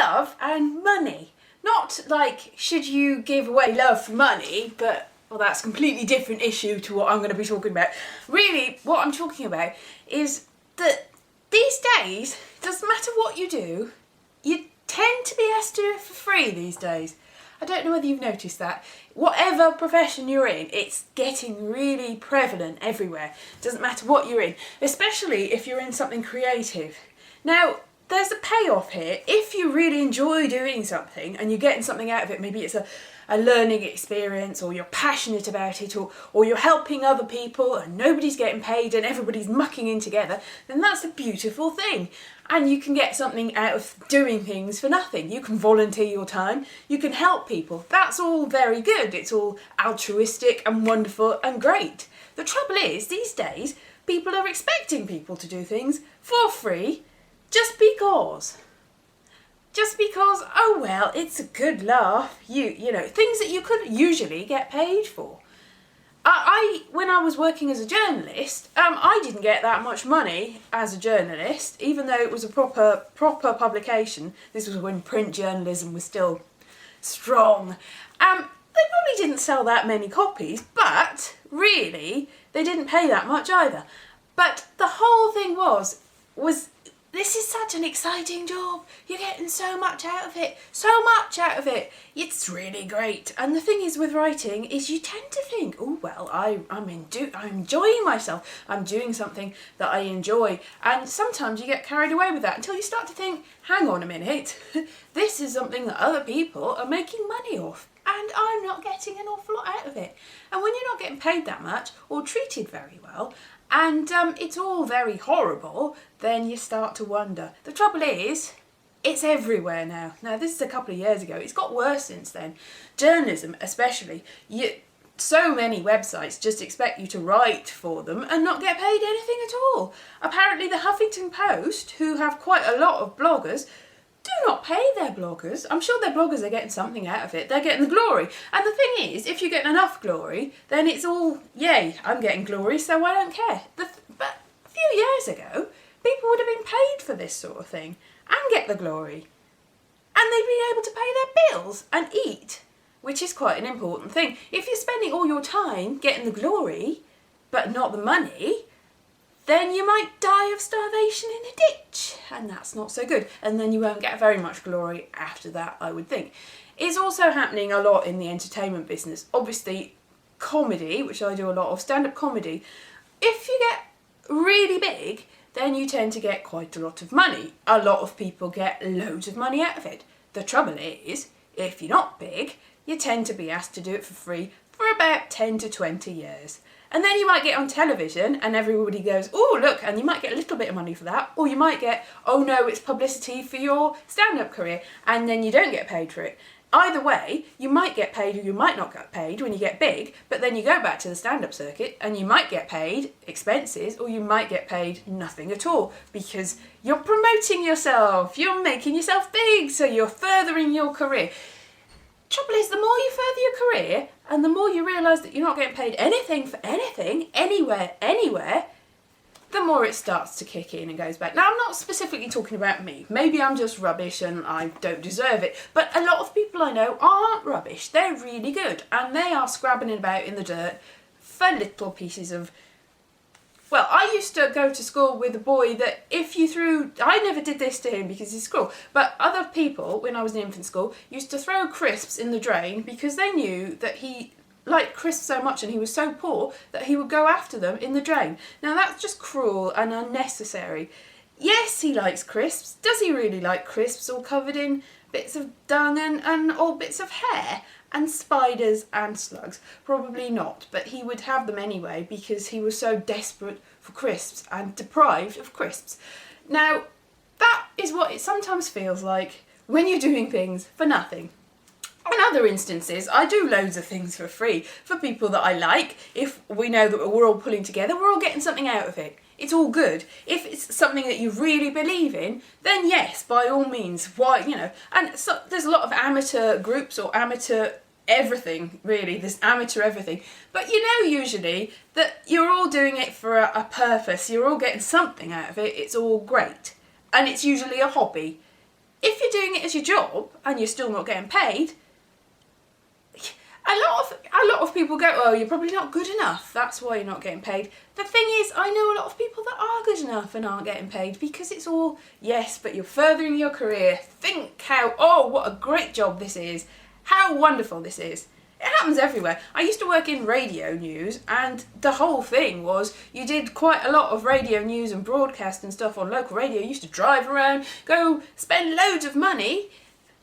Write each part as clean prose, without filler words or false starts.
love and money. Not like, should you give away love for money, but, well, that's a completely different issue to what I'm going to be talking about. Really, what I'm talking about is that these days, it doesn't matter what you do, you tend to be asked to do it for free these days. I don't know whether you've noticed that. Whatever profession you're in, it's getting really prevalent everywhere. It doesn't matter what you're in, especially if you're in something creative. Now, there's a payoff here. If you really enjoy doing something and you're getting something out of it, maybe it's a learning experience, or you're passionate about it, or you're helping other people and nobody's getting paid and everybody's mucking in together, then that's a beautiful thing. And you can get something out of doing things for nothing. You can volunteer your time, you can help people. That's all very good. It's all altruistic and wonderful and great. The trouble is, these days, people are expecting people to do things for free just because. Just because, oh well, it's a good laugh. You know, things that you could usually get paid for. When I was working as a journalist, I didn't get that much money as a journalist, even though it was a proper publication. This was when print journalism was still strong. They probably didn't sell that many copies, but really, they didn't pay that much either. But the whole thing was this is such an exciting job. You're getting so much out of it. So much out of it. It's really great. And the thing is with writing is you tend to think, oh, well, I'm enjoying myself. I'm doing something that I enjoy. And sometimes you get carried away with that until you start to think, hang on a minute. This is something that other people are making money off. And I'm not getting an awful lot out of it. And when you're not getting paid that much or treated very well, and it's all very horrible, then you start to wonder. The trouble is, it's everywhere now. Now, this is a couple of years ago. It's got worse since then. Journalism, especially. So many websites just expect you to write for them and not get paid anything at all. Apparently, the Huffington Post, who have quite a lot of bloggers, do not pay their bloggers. I'm sure their bloggers are getting something out of it. They're getting the glory. And the thing is, if you get enough glory, then it's all, yay, I'm getting glory, so I don't care. But a few years ago, people would have been paid for this sort of thing and get the glory. And they'd be able to pay their bills and eat, which is quite an important thing. If you're spending all your time getting the glory, but not the money, then you might die of starvation in a ditch, and that's not so good. And then you won't get very much glory after that, I would think. It's also happening a lot in the entertainment business. Obviously, comedy, which I do a lot of, stand-up comedy, if you get really big, then you tend to get quite a lot of money. A lot of people get loads of money out of it. The trouble is, if you're not big, you tend to be asked to do it for free for about 10 to 20 years. And then you might get on television and everybody goes, oh, look, and you might get a little bit of money for that. Or you might get, oh no, it's publicity for your stand-up career. And then you don't get paid for it. Either way, you might get paid or you might not get paid when you get big, but then you go back to the stand-up circuit and you might get paid expenses or you might get paid nothing at all because you're promoting yourself, you're making yourself big, so you're furthering your career. Trouble is, the more you further your career and the more you realise that you're not getting paid anything for anything, anywhere, the more it starts to kick in and goes back. Now, I'm not specifically talking about me. Maybe I'm just rubbish and I don't deserve it. But a lot of people I know aren't rubbish. They're really good. And they are scrabbling about in the dirt for little pieces of... Well, I used to go to school with a boy that if you threw... I never did this to him because he's cool. But other people, when I was in infant school, used to throw crisps in the drain because they knew that he liked crisps so much and he was so poor that he would go after them in the drain. Now, that's just cruel and unnecessary. Yes, he likes crisps. Does he really like crisps all covered in bits of dung and all bits of hair? And spiders and slugs? Probably not, but he would have them anyway because he was so desperate for crisps and deprived of crisps. Now, that is what it sometimes feels like when you're doing things for nothing. In other instances, I do loads of things for free for people that I like. If we know that we're all pulling together, we're all getting something out of it. It's all good. If it's something that you really believe in, then yes, by all means, why, you know. And so there's a lot of amateur groups or amateur everything, really. There's amateur everything. But you know usually that you're all doing it for a purpose. You're all getting something out of it. It's all great. And it's usually a hobby. If you're doing it as your job and you're still not getting paid, a lot of people go, oh, you're probably not good enough, that's why you're not getting paid. The thing is, I know a lot of people that are good enough and aren't getting paid, because it's all, yes, but you're furthering your career. Think how, oh, what a great job this is. How wonderful this is. It happens everywhere. I used to work in radio news, and the whole thing was you did quite a lot of radio news and broadcast and stuff on local radio. You used to drive around, go spend loads of money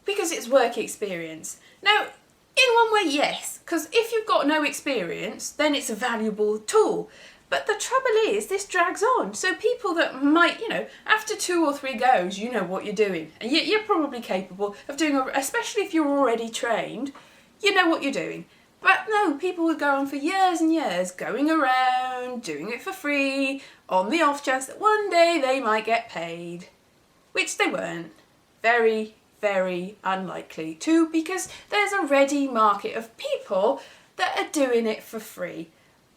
because it's work experience. Now, in one way, yes, because if you've got no experience, then it's a valuable tool. But the trouble is, this drags on. So people that might, after 2 or 3 goes, you know what you're doing. And you're probably capable of doing, especially if you're already trained, you know what you're doing. But no, people would go on for years and years, going around, doing it for free, on the off chance that one day they might get paid. Which they weren't. Very, very unlikely to, because there's a ready market of people that are doing it for free.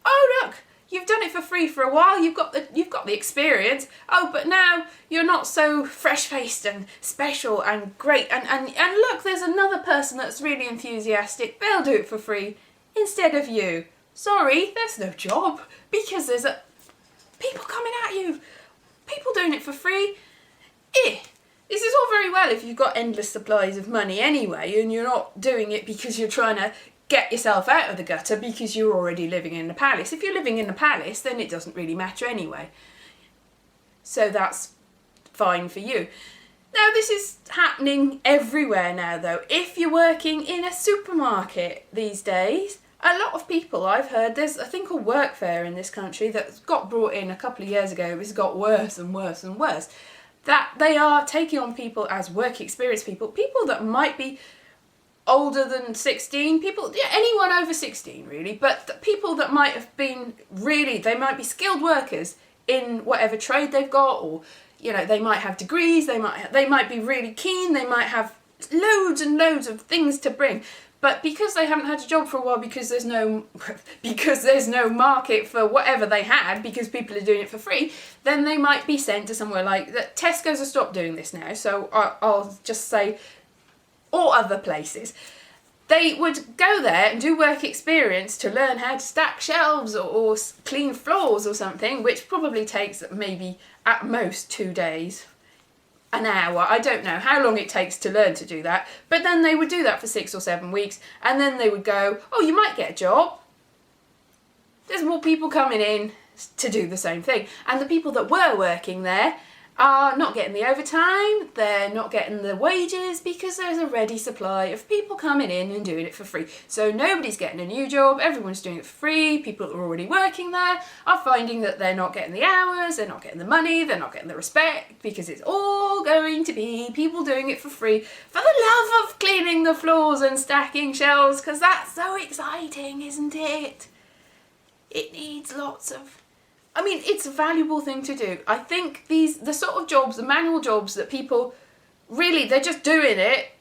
Oh look, you've done it for free for a while, you've got the experience. Oh, but now you're not so fresh-faced and special and great, and look, there's another person that's really enthusiastic, they'll do it for free instead of you. Sorry, there's no job, because there's people coming at you, people doing it for free. This is all very well if you've got endless supplies of money anyway, and you're not doing it because you're trying to get yourself out of the gutter because you're already living in the palace. If you're living in the palace, then it doesn't really matter anyway. So that's fine for you. Now, this is happening everywhere now, though. If you're working in a supermarket these days, a lot of people, I've heard, there's a thing called Workfare in this country that got brought in a couple of years ago. It's got worse and worse and worse. That they are taking on people as work experience people that might be older than 16, anyone over 16 really, but people that might have been they might be skilled workers in whatever trade they've got, or they might have degrees, they might be really keen, they might have loads and loads of things to bring, but because they haven't had a job for a while, because there's no market for whatever they had, because people are doing it for free, then they might be sent to somewhere like that. Tesco's have stopped doing this now, so I'll just say, or other places. They would go there and do work experience to learn how to stack shelves or clean floors or something, which probably takes maybe at most 2 days, an hour. I don't know how long it takes to learn to do that. But then they would do that for 6 or 7 weeks, and then they would go, oh, you might get a job. There's more people coming in to do the same thing. And the people that were working there are not getting the overtime, they're not getting the wages, because there's a ready supply of people coming in and doing it for free. So nobody's getting a new job, everyone's doing it for free. People that are already working there are finding that they're not getting the hours, they're not getting the money, they're not getting the respect, because it's all going to be people doing it for free for the love of cleaning the floors and stacking shelves, because that's so exciting, isn't it? It needs lots of... it's a valuable thing to do. I think the sort of jobs, the manual jobs that people really, they're just doing it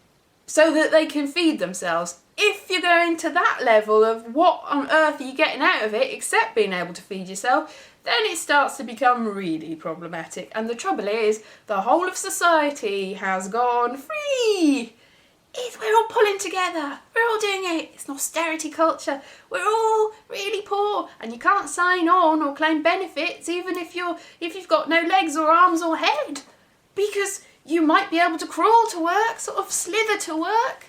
so that they can feed themselves. If you're going to that level of what on earth are you getting out of it except being able to feed yourself, then it starts to become really problematic. And the trouble is, the whole of society has gone free. We're all pulling together. We're all doing it. It's an austerity culture. We're all really poor, and you can't sign on or claim benefits even if you've got no legs or arms or head, because you might be able to crawl to work, sort of slither to work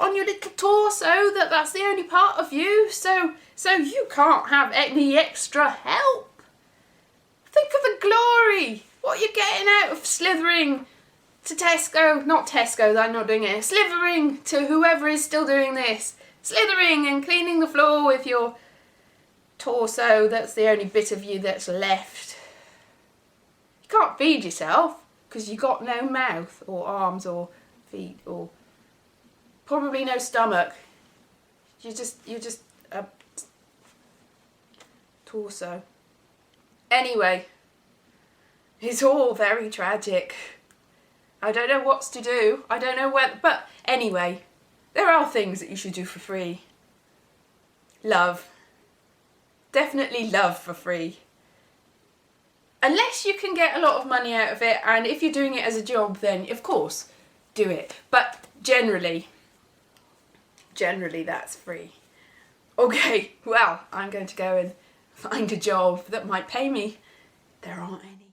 on your little torso. That's the only part of you. So you can't have any extra help. Think of the glory. What you're getting out of slithering to Tesco, not Tesco, they're not doing it, slithering to whoever is still doing this, slithering and cleaning the floor with your torso. That's the only bit of you that's left. You can't feed yourself because you got no mouth or arms or feet or probably no stomach. You're just a torso. Anyway, it's all very tragic. I don't know what's to do. I don't know where, but anyway, there are things that you should do for free. Love. Definitely love for free. Unless you can get a lot of money out of it, and if you're doing it as a job, then of course, do it. But generally that's free. Okay, well, I'm going to go and find a job that might pay me. There aren't any.